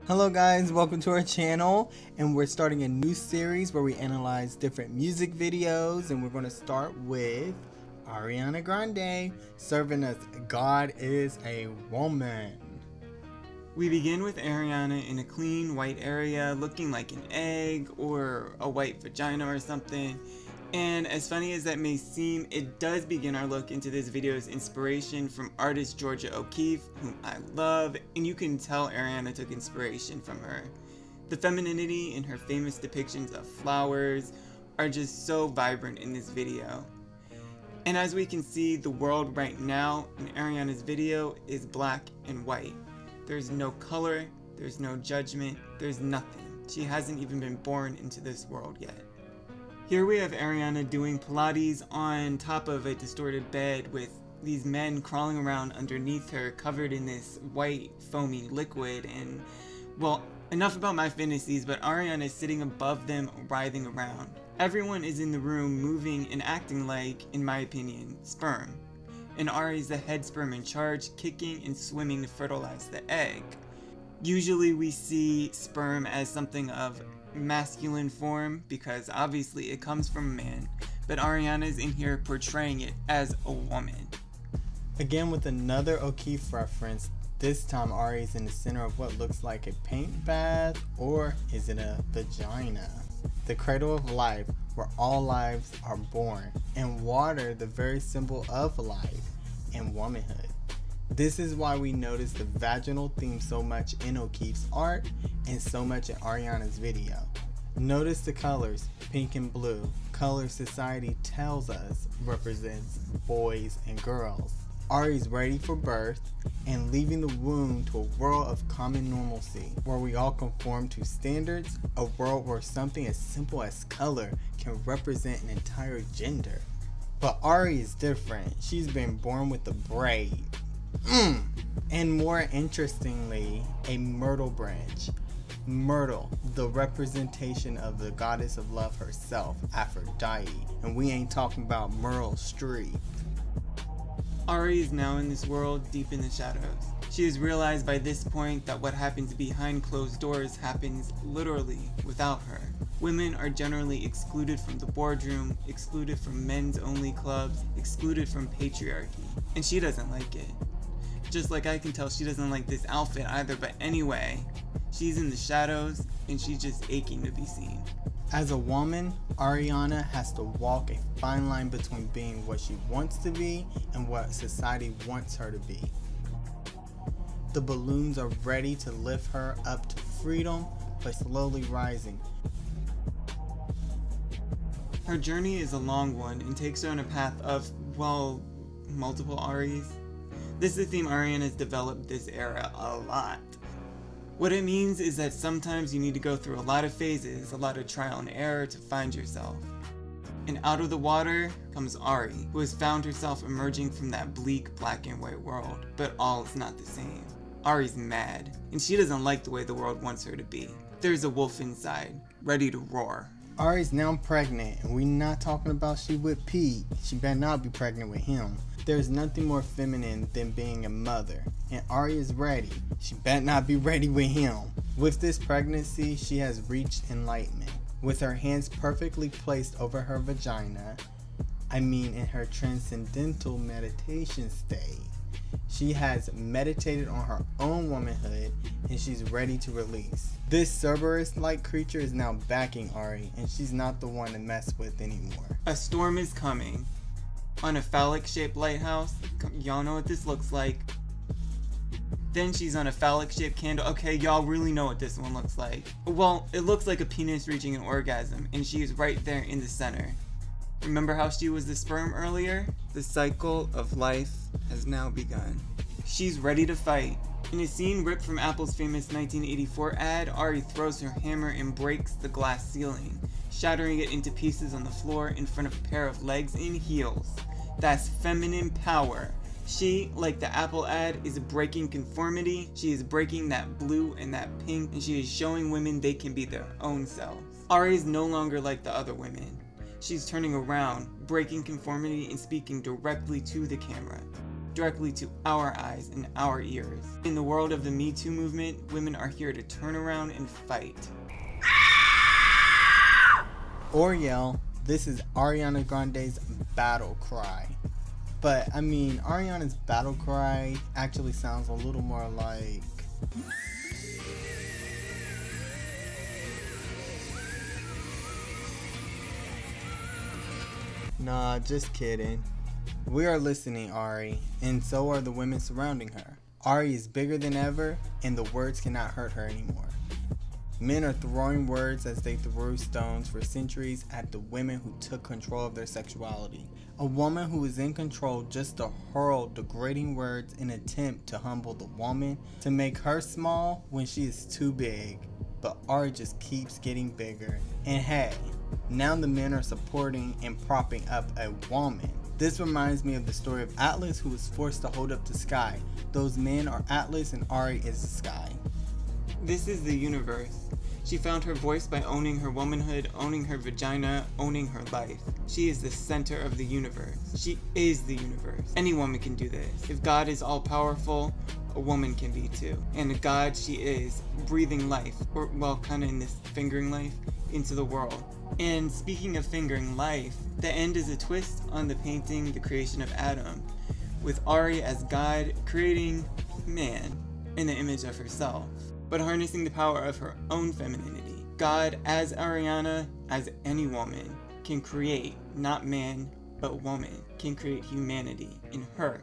Hello guys, welcome to our channel, and we're starting a new series where we analyze different music videos, and we're going to start with Ariana Grande serving us God is a Woman. We begin with Ariana in a clean white area looking like an egg or a white vagina or something. And as funny as that may seem, it does begin our look into this video's inspiration from artist Georgia O'Keeffe, whom I love, and you can tell Ariana took inspiration from her. The femininity in her famous depictions of flowers are just so vibrant in this video. And as we can see, the world right now in Ariana's video is black and white. There's no color, there's no judgment, there's nothing. She hasn't even been born into this world yet. Here we have Ariana doing Pilates on top of a distorted bed with these men crawling around underneath her, covered in this white foamy liquid. And well, enough about my fantasies, but Ariana is sitting above them, writhing around. Everyone is in the room moving and acting like, in my opinion, sperm. And Ari is the head sperm in charge, kicking and swimming to fertilize the egg. Usually we see sperm as something of masculine form because obviously it comes from a man, but Ariana is in here portraying it as a woman. Again with another O'Keeffe reference, this time Ari is in the center of what looks like a paint bath, or is it a vagina? The cradle of life, where all lives are born, and water, the very symbol of life and womanhood. This is why we notice the vaginal theme so much in O'Keeffe's art and so much in Ariana's video. Notice the colors, pink and blue, color society tells us represents boys and girls. Ari's ready for birth and leaving the womb to a world of common normalcy, where we all conform to standards, a world where something as simple as color can represent an entire gender. But Ari is different. She's been born with a braid. And more interestingly, a myrtle branch. Myrtle, the representation of the goddess of love herself, Aphrodite. And we ain't talking about Meryl Streep. Ari is now in this world deep in the shadows. She has realized by this point that what happens behind closed doors happens literally without her. Women are generally excluded from the boardroom, excluded from men's only clubs, excluded from patriarchy. And she doesn't like it. Just like I can tell she doesn't like this outfit either, but anyway, she's in the shadows and she's just aching to be seen. As a woman, Ariana has to walk a fine line between being what she wants to be and what society wants her to be. The balloons are ready to lift her up to freedom, but slowly rising. Her journey is a long one and takes her on a path of, well, multiple Aries. This is a theme Ariana has developed this era a lot. What it means is that sometimes you need to go through a lot of phases, a lot of trial and error to find yourself. And out of the water comes Ari, who has found herself emerging from that bleak black and white world. But all is not the same. Ari's mad, and she doesn't like the way the world wants her to be. There's a wolf inside, ready to roar. Ari's now pregnant, and we're not talking about she with Pete. She better not be pregnant with him. There's nothing more feminine than being a mother, and Ari is ready. She better not be ready with him. With this pregnancy, she has reached enlightenment. With her hands perfectly placed over her vagina, in her transcendental meditation state, she has meditated on her own womanhood and she's ready to release. This Cerberus-like creature is now backing Ari, and she's not the one to mess with anymore. A storm is coming. On a phallic-shaped lighthouse. Y'all know what this looks like. Then she's on a phallic-shaped candle. Okay, y'all really know what this one looks like. Well, it looks like a penis reaching an orgasm, and she is right there in the center. Remember how she was the sperm earlier? The cycle of life has now begun. She's ready to fight. In a scene ripped from Apple's famous 1984 ad, Ari throws her hammer and breaks the glass ceiling, shattering it into pieces on the floor in front of a pair of legs in heels. That's feminine power. She, like the Apple ad, is breaking conformity. She is breaking that blue and that pink, and she is showing women they can be their own selves. Ari is no longer like the other women. She's turning around, breaking conformity and speaking directly to the camera. directly to our eyes and our ears. In the world of the Me Too movement, women are here to turn around and fight. Or yell. This is Ariana Grande's battle cry. But I mean, Ariana's battle cry actually sounds a little more like... Nah, just kidding. We are listening, Ari, and so are the women surrounding her. Ari is bigger than ever, and the words cannot hurt her anymore. Men are throwing words as they threw stones for centuries at the women who took control of their sexuality. A woman who is in control just to hurl degrading words in an attempt to humble the woman, to make her small when she is too big. But Ari just keeps getting bigger. And hey, now the men are supporting and propping up a woman. This reminds me of the story of Atlas, who was forced to hold up the sky. Those men are Atlas and Ari is the sky. This is the universe. She found her voice by owning her womanhood, owning her vagina, owning her life. She is the center of the universe. She is the universe. Any woman can do this. If God is all powerful, a woman can be too. And a God she is, breathing life, or well, kind of in this fingering life, into the world. And speaking of fingering life, the end is a twist on the painting, the creation of Adam, with Ari as God creating man in the image of herself, but harnessing the power of her own femininity. God, as Ariana, as any woman, can create, not man, but woman, can create humanity in her